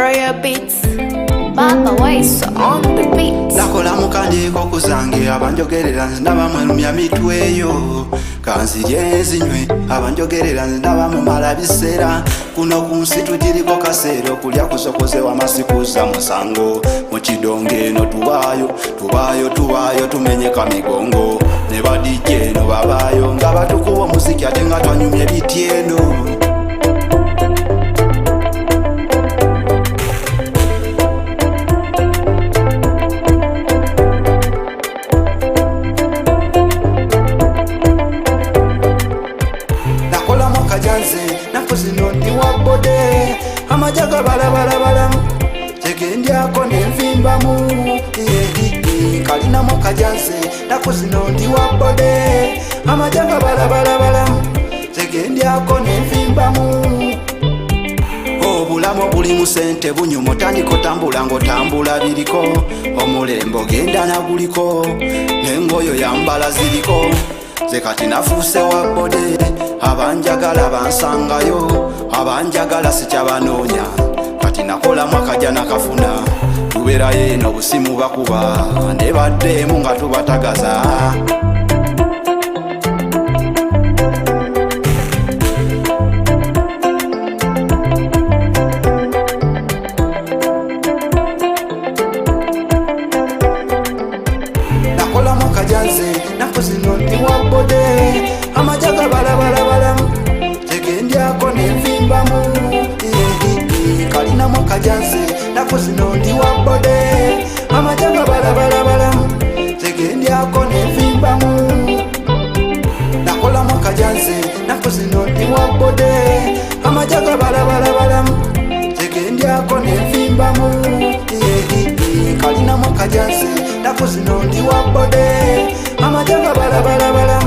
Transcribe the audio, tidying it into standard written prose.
Royal Beats, Baba Wise on the beat. Nakola mukandiko kuzange abanjogerera ndaba mwelumya mitweyo kanzirye ezinywe abanjogerera ndaba mu malabisera kuno kunsi tujiriko kasero kulya kusokozewa masikuza musango mu kidonge no tubayo tumenyeka migongo ne badije no babayo nga batukuwa muziki ate nga twanyumye bityeno. Nakuzino ndi wabode amajaga bala tegendyako nenvimbamu kalina mukajanze nakuzino ndi wabode amajaga bala tegendyako nenvimbamu obulamu buli mu sente bunyumo tandiko tambula ngotambula biriko omulembo genda naguliko nengoyo yambala ziriko zekati nafuse wabode abanjagala bansangayo abanjagala sikyabanoonya kati nakola mwakaja nakafuna tubeerayo eno busimu bakuba nebaddemu nga tubatagaza. Nakola mwakajanze nakuzino ndi wabode amajaga bala tegendyako nenvimbamu kalina mwakajanze nakuzino ndi wabode amajaga bala tegendyako nenvimbamu nakola mwakajanze nakuzino ndi wabode amajaga bala tegendyako nenvimbamu kalina mwakajanze nakuzino ndi wabode amajaga bala